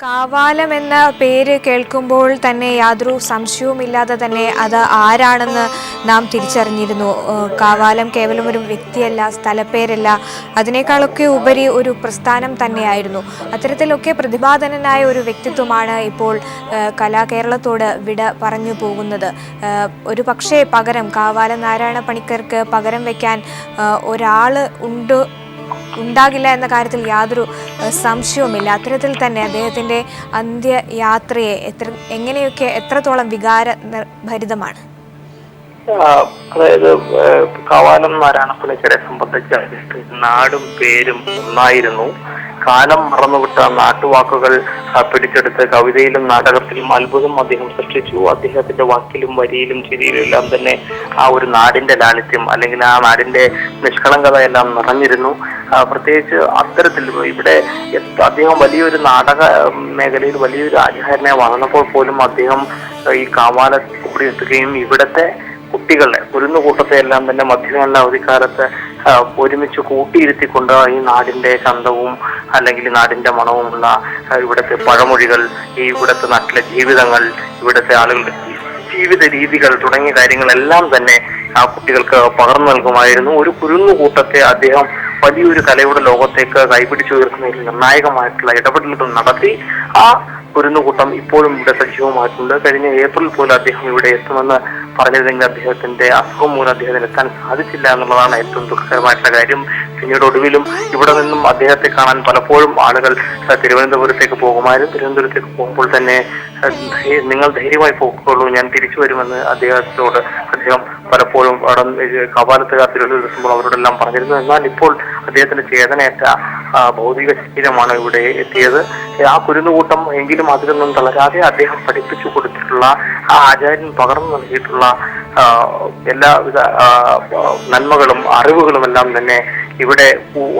കാവാലം എന്ന പേര് കേൾക്കുമ്പോൾ തന്നെ യാതൊരു സംശയവുമില്ലാതെ തന്നെ അത് ആരാണെന്ന് നാം തിരിച്ചറിഞ്ഞിരുന്നു. കാവാലം കേവലം ഒരു വ്യക്തിയല്ല, സ്ഥലപ്പേരല്ല, അതിനേക്കാളൊക്കെ ഉപരി ഒരു പ്രസ്ഥാനം തന്നെയായിരുന്നു. അത്തരത്തിലൊക്കെ പ്രതിഭാധനനായ ഒരു വ്യക്തിത്വമാണ് ഇപ്പോൾ കലാകേരളത്തോട് വിട പറഞ്ഞു പോകുന്നത്. ഒരു പക്ഷേ പകരം കാവാലം നാരായണ പണിക്കർക്ക് പകരം വയ്ക്കാൻ ഒരാൾ ഉണ്ടാകില്ല എന്ന കാര്യത്തിൽ യാതൊരു സംശയവുമില്ല. അത്തരത്തിൽ തന്നെ അദ്ദേഹത്തിൻ്റെ അന്ത്യയാത്രയെ എങ്ങനെയൊക്കെ എത്രത്തോളം ഭരിതമാണ്? അതായത് കാവാലം നാരായണ പണിക്കരെ സംബന്ധിച്ച് നാടും പേരും ഒന്നായിരുന്നു. കാലം മറന്നുവിട്ട നാട്ടുവാക്കുകൾ പിടിച്ചെടുത്ത് കവിതയിലും നാടകത്തിലും അത്ഭുതം അദ്ദേഹം സൃഷ്ടിച്ചു. അദ്ദേഹത്തിന്റെ വാക്കിലും വരിയിലും ചിരിയിലും എല്ലാം തന്നെ ആ ഒരു നാടിന്റെ ലാളിത്യം അല്ലെങ്കിൽ ആ നാടിന്റെ നിഷ്കളങ്കത എല്ലാം നിറഞ്ഞിരുന്നു. പ്രത്യേകിച്ച് അത്തരത്തിൽ ഇവിടെ അദ്ദേഹം വലിയൊരു നാടക മേഖലയിൽ വലിയൊരു ആചാര്യനെ വളർന്നപ്പോൾ പോലും അദ്ദേഹം ഈ കാവാലത്തിൽ കൂടി എത്തുകയും ഇവിടത്തെ കുട്ടികളെ കുരുന്നുകൂട്ടത്തെ എല്ലാം തന്നെ മധ്യകാല അവധിക്കാലത്ത് ഒരുമിച്ച് കൂട്ടിയിരുത്തിക്കൊണ്ട് ഈ നാടിന്റെ ചന്തവും അല്ലെങ്കിൽ നാടിന്റെ മണവുമുള്ള ഇവിടുത്തെ പഴമൊഴികൾ, ഈ ഇവിടുത്തെ നാട്ടിലെ ജീവിതങ്ങൾ, ഇവിടുത്തെ ആളുകളുടെ ജീവിത രീതികൾ തുടങ്ങിയ കാര്യങ്ങളെല്ലാം തന്നെ ആ കുട്ടികൾക്ക് പകർന്നു നൽകുമായിരുന്നു. ഒരു കുരുന്നുകൂട്ടത്തെ അദ്ദേഹം വലിയൊരു കലയുടെ ലോകത്തേക്ക് കൈപിടിച്ചു ഉയർത്തുന്നതിൽ നിർണായകമായിട്ടുള്ള ഇടപെടലുകൾ നടത്തി. ആ കുരുന്നുകൂട്ടം ഇപ്പോഴും ഇവിടെ സജീവമായിട്ടുണ്ട്. കഴിഞ്ഞ ഏപ്രിൽ പോലും അദ്ദേഹം ഇവിടെ എത്തുമെന്ന് പറഞ്ഞിരുന്നെങ്കിൽ അദ്ദേഹത്തിന്റെ അസുഖം മൂലം അദ്ദേഹത്തിന് എത്താൻ സാധിച്ചില്ല എന്നുള്ളതാണ് ഏറ്റവും ദുഃഖകരമായിട്ടുള്ള കാര്യം. പിന്നീട് ഒടുവിലും ഇവിടെ നിന്നും അദ്ദേഹത്തെ കാണാൻ പലപ്പോഴും ആളുകൾ തിരുവനന്തപുരത്തേക്ക് പോകുമായിരുന്നു. തിരുവനന്തപുരത്തേക്ക് പോകുമ്പോൾ തന്നെ നിങ്ങൾ ധൈര്യമായി പോകുള്ളൂ, ഞാൻ തിരിച്ചു വരുമെന്ന് അദ്ദേഹത്തോട് അദ്ദേഹം പലപ്പോഴും കവാലത്തുകാർ തിരുവനന്തപുരത്തുമ്പോൾ അവരോടെല്ലാം പറഞ്ഞിരുന്നു. എന്നാൽ ഇപ്പോൾ അദ്ദേഹത്തിന്റെ ചേതനയേറ്റ ഭൗതിക ശരീരമാണ് ഇവിടെ എത്തിയത്. ആ കുരുന്നുകൂട്ടം എങ്കിലും അതിലൊന്നും തളരാതെ അദ്ദേഹം പഠിപ്പിച്ചു കൊടുത്തിട്ടുള്ള ആ ആചാര്യൻ പകർന്നു നൽകിയിട്ടുള്ള എല്ലാവിധ നന്മകളും അറിവുകളും എല്ലാം തന്നെ ഇവിടെ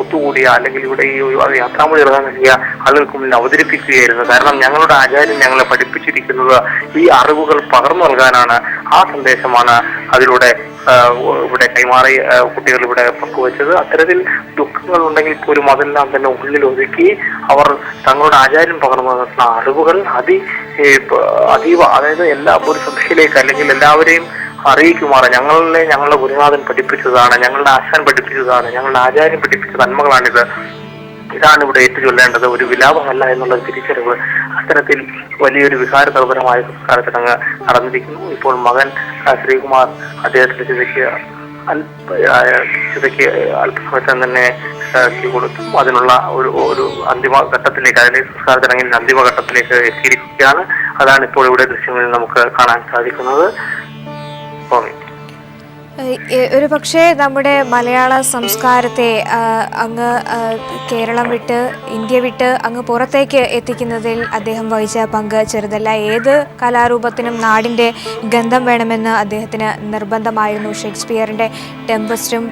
ഒത്തുകൂടിയ അല്ലെങ്കിൽ ഇവിടെ ഈ യാത്രാമൊഴി ഇറങ്ങാൻ നൽകിയ ആളുകൾക്ക് മുന്നിൽ അവതരിപ്പിക്കുകയായിരുന്നു. കാരണം ഞങ്ങളുടെ ആചാര്യൻ ഞങ്ങളെ പഠിപ്പിച്ചിരിക്കുന്നത് ഈ അറിവുകൾ പകർന്നു നൽകാനാണ്. ആ സന്ദേശമാണ് അതിലൂടെ ഇവിടെ കൈമാറി കുട്ടികൾ ഇവിടെ പങ്കുവച്ചത്. അത്തരത്തിൽ ദുഃഖങ്ങൾ ഉണ്ടെങ്കിൽ പോലും അതെല്ലാം തന്നെ ഉള്ളിൽ ഒതുക്കി അവർ തങ്ങളുടെ ആചാര്യം പകർന്നു നൽകുന്ന അറിവുകൾ അതീവ അതായത് എല്ലാ ഒരു സഭയിലേക്ക് അല്ലെങ്കിൽ എല്ലാവരെയും അറിയിക്കുമാറ് ഞങ്ങളുടെ ഗുരുനാഥൻ പഠിപ്പിച്ചതാണ്, ഞങ്ങളുടെ ആശാൻ പഠിപ്പിച്ചതാണ്, ഞങ്ങളുടെ ആചാര്യം പഠിപ്പിച്ച നന്മകളാണിത്, ഇതാണ് ഇവിടെ ഏറ്റുചൊല്ലേണ്ടത്, ഒരു വിലാപമല്ല എന്നുള്ള തിരിച്ചറിവ് അത്തരത്തിൽ വലിയൊരു വികാരതൽപരമായ സംസ്കാര ചടങ്ങ് നടന്നിരിക്കുന്നു. ഇപ്പോൾ മകൻ ശ്രീകുമാർ അദ്ദേഹത്തിന്റെ ചിതയ്ക്ക് അല്പസമയത്ത് തന്നെ കൊടുത്തു. അതിനുള്ള ഒരു അന്തിമ ഘട്ടത്തിലേക്ക്, അതിന്റെ സംസ്കാര ചടങ്ങിന്റെ അന്തിമ ഘട്ടത്തിലേക്ക് എത്തിയിരിക്കുകയാണ്. അതാണ് ഇപ്പോൾ ഇവിടെ ദൃശ്യങ്ങളിൽ നമുക്ക് കാണാൻ സാധിക്കുന്നത്. ഒരു പക്ഷേ നമ്മുടെ മലയാള സംസ്കാരത്തെ അങ്ങ് കേരളം വിട്ട് ഇന്ത്യ വിട്ട് അങ്ങ് പുറത്തേക്ക് എത്തിക്കുന്നതിൽ അദ്ദേഹം വഹിച്ച പങ്ക് ചെറുതല്ല. ഏത് കലാരൂപത്തിനും നാടിൻ്റെ ഗന്ധം വേണമെന്ന് അദ്ദേഹത്തിന് നിർബന്ധമായിരുന്നു. ഷേക്സ്പിയറിൻ്റെ ടെമ്പസ്റ്റും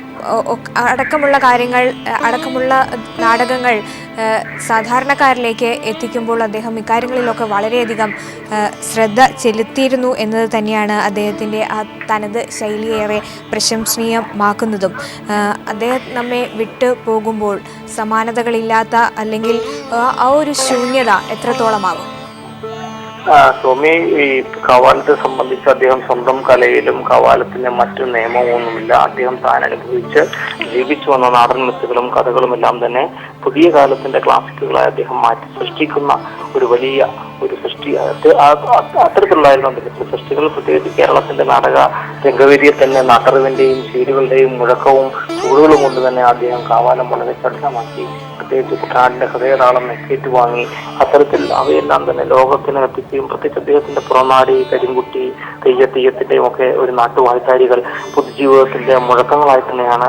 അടക്കമുള്ള നാടകങ്ങൾ സാധാരണക്കാരിലേക്ക് എത്തിക്കുമ്പോൾ അദ്ദേഹം ഇക്കാര്യങ്ങളിലൊക്കെ വളരെയധികം ശ്രദ്ധ ചെലുത്തിയിരുന്നു എന്നത് തന്നെയാണ് അദ്ദേഹത്തിൻ്റെ ആ തനത് ശൈലിയേറെ പ്രശംസനീയമാക്കുന്നതും. അദ്ദേഹം നമ്മെ വിട്ടു പോകുമ്പോൾ സമാനതകളില്ലാത്ത അല്ലെങ്കിൽ ആ ഒരു ശൂന്യത എത്രത്തോളമാകും? സ്വാമി, ഈ കവാലത്തെ സംബന്ധിച്ച് അദ്ദേഹം സ്വന്തം കലയിലും കവാലത്തിന് മറ്റു നിയമമൊന്നുമില്ല. അദ്ദേഹം താൻ അനുഭവിച്ച് ജീവിച്ചു വന്ന നാടൻ മിത്തുകളും കഥകളും എല്ലാം തന്നെ പുതിയ കാലത്തിന്റെ ക്ലാസിക്കുകളായി അദ്ദേഹം മാറ്റി സൃഷ്ടിക്കുന്ന ഒരു വലിയ ഒരു സൃഷ്ടി. അത്തരത്തിലുള്ളായിരുന്നു അദ്ദേഹത്തിന്റെ സൃഷ്ടികൾ. പ്രത്യേകിച്ച് കേരളത്തിന്റെ നാടക രംഗവേദിയെ തന്നെ നാട്ടറിവിന്റെയും ശീലുകളുടെയും മുഴക്കവും ചൂടുകളും കൊണ്ട് തന്നെ അദ്ദേഹം കാവാലം വളരെ ചടുലമാക്കി. പ്രത്യേകിച്ച് കുട്ടനാടിന്റെ ഹൃദയതാളം ഏറ്റുവാങ്ങി അത്തരത്തിൽ അവയെല്ലാം തന്നെ ലോകത്തിന് എത്തിക്കുകയും പ്രത്യേകിച്ച് അദ്ദേഹത്തിന്റെ പുറനാടി, കരിങ്കുട്ടി, തെയ്യത്തിന്റെയും ഒക്കെ ഒരു നാട്ടുവാഴ്ത്താരികൾ പൊതുജീവിതത്തിന്റെ മുഴക്കങ്ങളായി തന്നെയാണ്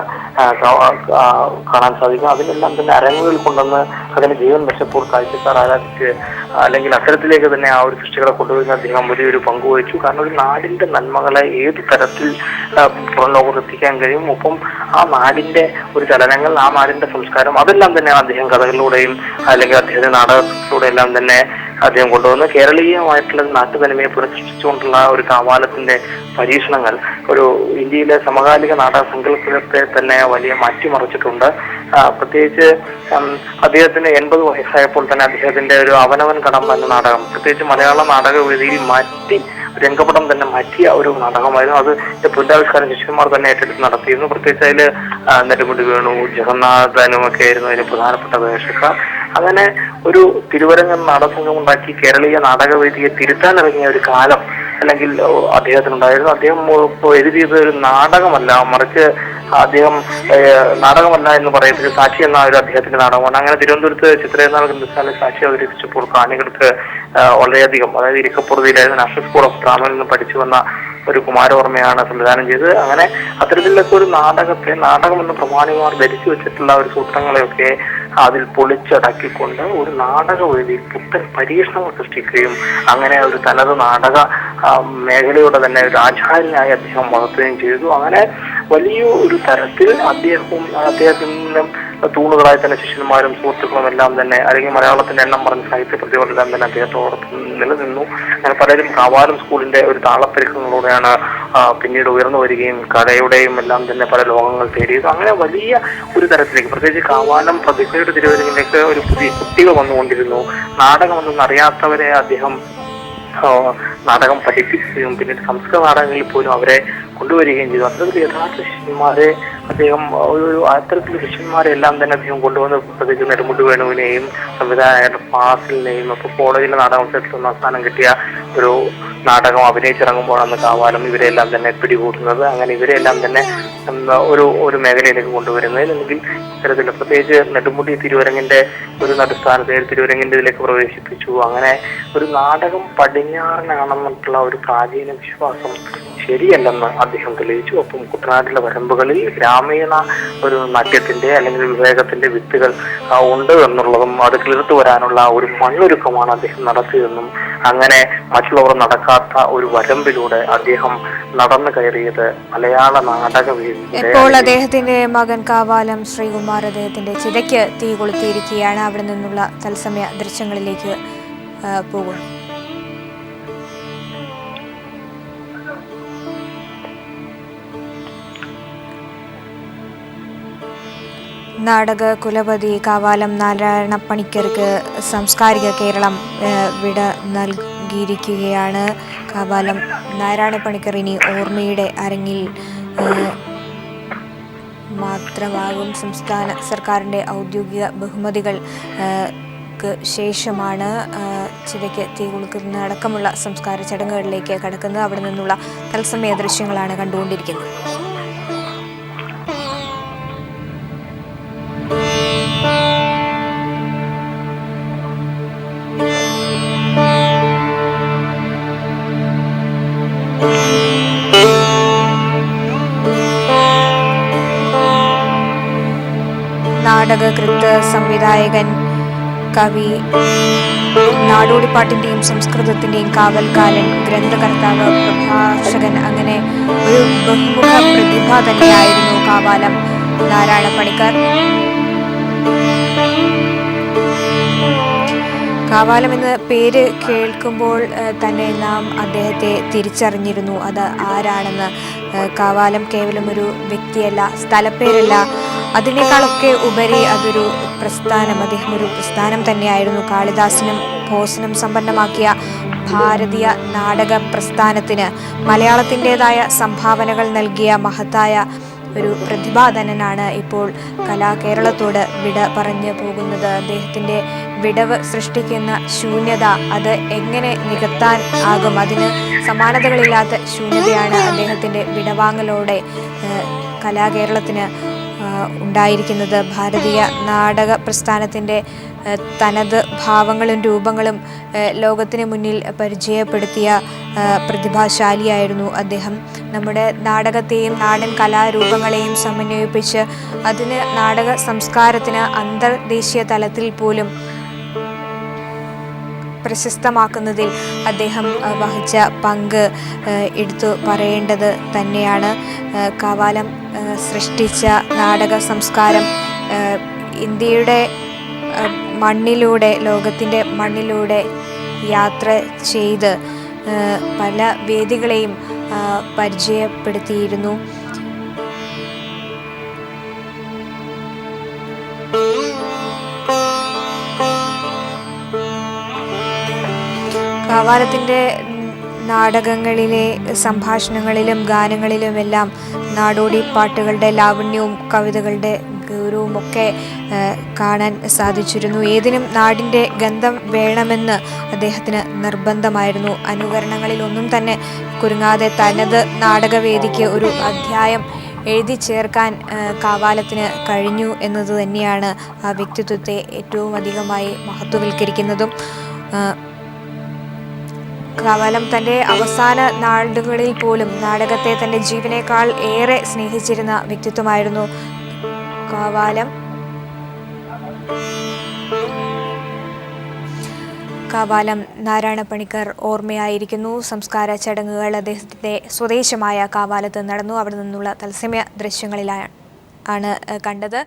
കാണാൻ സാധിക്കുക. അതിനെല്ലാം തന്നെ അരങ്ങുകളിൽ കൊണ്ടുവന്ന് അതിന് ജീവൻ വെച്ചപ്പോൾ കാഴ്ചക്കാർ ആരാധിച്ച് അല്ലെങ്കിൽ അത്തരത്തിലേക്ക് തന്നെ ആ ഒരു സൃഷ്ടികളെ കൊണ്ടുവരുന്ന അദ്ദേഹം വലിയൊരു പങ്കുവഹിച്ചു. കാരണം ഒരു നാടിന്റെ നന്മകളെ ഏത് തരത്തിൽ പുറം ലോകത്ത് എത്തിക്കാൻ കഴിയും, ഒപ്പം ആ നാടിന്റെ ഒരു ചലനങ്ങൾ, ആ നാടിന്റെ സംസ്കാരം, അതെല്ലാം തന്നെ അദ്ദേഹം കഥകളിലൂടെയും അല്ലെങ്കിൽ അദ്ദേഹത്തിന്റെ നാടകത്തിലൂടെ എല്ലാം തന്നെ അദ്ദേഹം കൊണ്ടുവന്ന് കേരളീയമായിട്ടുള്ള നാട്ടുതനിമയെ പുനഃസൃഷ്ടിച്ചുകൊണ്ടുള്ള ഒരു കാവാലത്തിന്റെ പരീക്ഷണങ്ങൾ ഒരു ഇന്ത്യയിലെ സമകാലിക നാടക സങ്കല്പത്തെ തന്നെ വലിയ മാറ്റിമറിച്ചിട്ടുണ്ട്. പ്രത്യേകിച്ച് അദ്ദേഹത്തിന് 80 വയസ്സായപ്പോൾ തന്നെ അദ്ദേഹത്തിന്റെ ഒരു അവനവൻ കടമ്പ എന്ന നാടകം പ്രത്യേകിച്ച് മലയാള നാടകവേദിയിൽ രംഗപടം തന്നെ മാറ്റിയ ഒരു നാടകമായിരുന്നു. അത് പുനരാവിഷ്കാരം ശിഷ്യന്മാർ തന്നെ ഏറ്റെടുത്ത് നടത്തിയിരുന്നു. പ്രത്യേകിച്ച് അതിൽ നെടുമുടി വേണു, ജഗന്നാഥനും ഒക്കെ ആയിരുന്നു അതിന് പ്രധാനപ്പെട്ട വേഷക്കാർ. അങ്ങനെ ഒരു തിരുവരങ്ങൻ നാടകസംഘം ഉണ്ടാക്കി കേരളീയ നാടകവേദിയെ തിരുത്താനിറങ്ങിയ ഒരു കാലം അല്ലെങ്കിൽ അദ്ദേഹത്തിനുണ്ടായിരുന്നു. അദ്ദേഹം എഴുതിയത് ഒരു നാടകമല്ല, മറിച്ച് അദ്ദേഹം നാടകമല്ല എന്ന് പറയുന്നത് സാക്ഷി എന്ന ഒരു അദ്ദേഹത്തിന്റെ നാടകമാണ്. അങ്ങനെ തിരുവനന്തപുരത്ത് ചിത്രനാൾ ഗ്രന്ഥശാല സാക്ഷി അവതരിപ്പിച്ചപ്പോൾ കാണികൾക്ക് വളരെയധികം, അതായത് ഇരിക്കപ്പുറത്തിലായിരുന്നു നാഷണൽ സ്കൂൾ ഓഫ് ഡ്രാമയിൽ നിന്ന് പഠിച്ചു വന്ന ഒരു കുമാരവർമ്മയാണ് സംവിധാനം ചെയ്തത്. അങ്ങനെ അത്തരത്തിലൊക്കെ ഒരു നാടകമെന്ന് പ്രമാണിമാർ ധരിച്ചു വെച്ചിട്ടുള്ള ഒരു സൂത്രങ്ങളെയൊക്കെ അതിൽ പൊളിച്ചടക്കിക്കൊണ്ട് ഒരു നാടകവേദിയിൽ പുത്തൻ പരീക്ഷണങ്ങൾ സൃഷ്ടിക്കുകയും അങ്ങനെ ഒരു തനത് നാടക മേഖലയുടെ തന്നെ ഒരു ആചാര്യനായി അദ്ദേഹം വളർത്തുകയും ചെയ്തു. അങ്ങനെ വലിയ ഒരു തരത്തിൽ അദ്ദേഹത്തിന്റെ തൂണുകളായി തന്നെ ശിഷ്യന്മാരും സുഹൃത്തുക്കളും എല്ലാം തന്നെ, അല്ലെങ്കിൽ മലയാളത്തിന്റെ എണ്ണം പറഞ്ഞ സാഹിത്യ പ്രതികളെല്ലാം തന്നെ അദ്ദേഹത്തോടൊപ്പം നിലനിന്നു. അങ്ങനെ പലരും കാവാലം സ്കൂളിന്റെ ഒരു താളപ്പെരുക്കങ്ങളോടെയാണ് പിന്നീട് ഉയർന്നു വരികയും കലയുടെയും എല്ലാം തന്നെ പല ലോകങ്ങൾ തേടിയത്. അങ്ങനെ വലിയ ഒരു തരത്തിലേക്ക് പ്രത്യേകിച്ച് കാവാലം പ്രതിഭയുടെ തിരുവരങ്ങിലേക്ക് ഒരു പുതിയ കുട്ടികൾ വന്നുകൊണ്ടിരുന്നു. നാടകമെന്നൊന്നും അറിയാത്തവരെ അദ്ദേഹം നാടകം പഠിപ്പിക്കുകയും പിന്നീട് സംസ്കൃത നാടകങ്ങളിൽ പോലും അവരെ കൊണ്ടുവരികയും ചെയ്തു. അത്തരത്തിൽ യഥാർത്ഥ ശിഷ്യന്മാരെ അദ്ദേഹം അത്തരത്തിൽ ശിഷ്യന്മാരെ എല്ലാം തന്നെ അദ്ദേഹം കൊണ്ടുവന്ന് പ്രത്യേകിച്ച് നെടുമുടി വേണുവിനെയും സംവിധായകരുടെ ഫാസിലിനെയും അപ്പോൾ കോളേജിലെ നാടകമത്സരത്തിൽ 1ാം സ്ഥാനം കിട്ടിയ ഒരു നാടകം അഭിനയിച്ചിറങ്ങുമ്പോഴാണ് കാവാലം ഇവരെല്ലാം തന്നെ പിടികൂടുന്നത്. അങ്ങനെ ഇവരെല്ലാം തന്നെ ഒരു മേഖലയിലേക്ക് കൊണ്ടുവരുന്നത്. അല്ലെങ്കിൽ ഇത്തരത്തിൽ പ്രത്യേകിച്ച് നെടുമുടി തിരുവരങ്ങിന്റെ ഒരു നടുസ്ഥാനത്ത് തിരുവരങ്ങിന്റെ ഇതിലേക്ക് പ്രവേശിപ്പിച്ചു. അങ്ങനെ ഒരു നാടകം പടിഞ്ഞാറിനാണെന്നുള്ള ഒരു പ്രാചീന വിശ്വാസം ശരിയല്ലെന്ന് അദ്ദേഹം തെളിയിച്ചു. ഒപ്പം കുട്ടനാട്ടിലെ വരമ്പുകളിൽ ഗ്രാമീണ ഒരു നാട്യത്തിന്റെ അല്ലെങ്കിൽ വിവേകത്തിന്റെ വിത്തുകൾ ഉണ്ട് എന്നുള്ളതും അത് കിളിർത്തു വരാനുള്ള ഒരു മണ്ണൊരുക്കമാണ് അദ്ദേഹം നടത്തിയതെന്നും അങ്ങനെ മറ്റുള്ളവർ നടക്കാത്ത ഒരു വരമ്പിലൂടെ അദ്ദേഹം നടന്നു കയറിയത് മലയാള നാടകവേദി. ഇപ്പോൾ അദ്ദേഹത്തിന്റെ മകൻ കാവാലം ശ്രീകുമാർ അദ്ദേഹത്തിന്റെ ചിതയ്ക്ക് തീ കൊളുത്തിയിരിക്കുകയാണ്. അവിടെ നിന്നുള്ള തത്സമയ ദൃശ്യങ്ങളിലേക്ക് പോകുന്നു. നാടക കുലപതി കാവാലം നാരായണ പണിക്കർക്ക് സാംസ്കാരിക കേരളം വിട നൽകിയിരിക്കുകയാണ്. കാവാലം നാരായണ പണിക്കർ ഇനി ഓർമ്മയുടെ അരങ്ങിൽ മാത്രമാകും. സംസ്ഥാന സർക്കാരിൻ്റെ ഔദ്യോഗിക ബഹുമതികൾ ശേഷമാണ് ചിതയ്ക്ക് തീ കൊളുത്തുന്ന അടക്കമുള്ള സംസ്കാര ചടങ്ങുകളിലേക്ക് കടക്കുന്നത്. അവിടെ നിന്നുള്ള തത്സമയ ദൃശ്യങ്ങളാണ് കണ്ടുകൊണ്ടിരിക്കുന്നത്. നാടകകൃത്ത്, സംവിധായകൻ, കവി, നാടോടിപ്പാട്ടിൻ്റെയും സംസ്കൃതത്തിൻ്റെയും കാവൽക്കാരൻ, ഗ്രന്ഥകർത്താവ്, പ്രഭാഷകൻ, അങ്ങനെ ഒരു ബഹുമുഖ പ്രതിഭ തന്നെയായിരുന്നു കാവാലം നാരായണ പണിക്കർ. കാവാലം എന്ന പേര് കേൾക്കുമ്പോൾ തന്നെ നാം അദ്ദേഹത്തെ തിരിച്ചറിഞ്ഞിരുന്നു. അത് ആരാണെന്ന്. കാവാലം കേവലം ഒരു വ്യക്തിയല്ല, സ്ഥലപ്പേരല്ല, അതിനേക്കാളൊക്കെ ഉപരി അതൊരു പ്രസ്ഥാനം. അദ്ദേഹം ഒരു പ്രസ്ഥാനം തന്നെയായിരുന്നു. കാളിദാസനും ഭോസനും സമ്പന്നമാക്കിയ ഭാരതീയ നാടക പ്രസ്ഥാനത്തിന് മലയാളത്തിൻ്റെതായ സംഭാവനകൾ നൽകിയ മഹത്തായ ഒരു പ്രതിഭാധനനാണ് ഇപ്പോൾ കലാകേരളത്തോട് വിട പറഞ്ഞു പോകുന്നത്. അദ്ദേഹത്തിൻ്റെ വിടവ് സൃഷ്ടിക്കുന്ന ശൂന്യത അത് എങ്ങനെ നികത്താൻ ആകും? അതിന് സമാനതകളില്ലാത്ത ശൂന്യതയാണ് അദ്ദേഹത്തിൻ്റെ വിടവാങ്ങലോടെ കലാകേരളത്തിന് ഉണ്ടായിരിക്കുന്നത്. ഭാരതീയ നാടക പ്രസ്ഥാനത്തിൻ്റെ തനത് ഭാവങ്ങളും രൂപങ്ങളും ലോകത്തിന് മുന്നിൽ പരിചയപ്പെടുത്തിയ പ്രതിഭാശാലിയായിരുന്നു അദ്ദേഹം. നമ്മുടെ നാടകത്തെയും നാടൻ കലാരൂപങ്ങളെയും സമന്വയിപ്പിച്ച് അതിന് നാടക സംസ്കാരത്തിന് അന്തർദേശീയ തലത്തിൽ പോലും പ്രശസ്തമാക്കുന്നതിൽ അദ്ദേഹം വഹിച്ച പങ്ക് എടുത്തു പറയേണ്ടത് തന്നെയാണ്. കാവാലം സൃഷ്ടിച്ച നാടക സംസ്കാരം ഇന്ത്യയുടെ മണ്ണിലൂടെ, ലോകത്തിൻ്റെ മണ്ണിലൂടെ യാത്ര ചെയ്ത് പല വേദികളെയും പരിചയപ്പെടുത്തിയിരുന്നു. കാവാലത്തിൻ്റെ നാടകങ്ങളിലെ സംഭാഷണങ്ങളിലും ഗാനങ്ങളിലുമെല്ലാം നാടോടി പാട്ടുകളുടെ ലാവണ്യവും കവിതകളുടെ ഗൗരവമൊക്കെ കാണാൻ സാധിച്ചിരുന്നു. ഏതിനും നാടിൻ്റെ ഗന്ധം വേണമെന്ന് അദ്ദേഹത്തിന് നിർബന്ധമായിരുന്നു. അനുകരണങ്ങളിലൊന്നും തന്നെ കുരുങ്ങാതെ തനത് നാടകവേദിക്ക് ഒരു അധ്യായം എഴുതി ചേർക്കാൻ കാവാലത്തിന് കഴിഞ്ഞു എന്നത് തന്നെയാണ് ആ വ്യക്തിത്വത്തെ ഏറ്റവും അധികമായി മഹത്വവൽക്കരിക്കുന്നതും. കാവാലം തൻ്റെ അവസാന നാളുകളിൽ പോലും നാടകത്തെ തൻ്റെ ജീവനേക്കാൾ ഏറെ സ്നേഹിച്ചിരുന്ന വ്യക്തിത്വമായിരുന്നു കാവാലം നാരായണ പണിക്കർ ഓർമ്മയായിരിക്കുന്നു. സംസ്കാര ചടങ്ങുകൾ അദ്ദേഹത്തിൻ്റെ സ്വദേശമായ കാവാലത്ത് നടന്നു. അവിടെ നിന്നുള്ള തത്സമയ ദൃശ്യങ്ങളിലാണ് കണ്ടത്.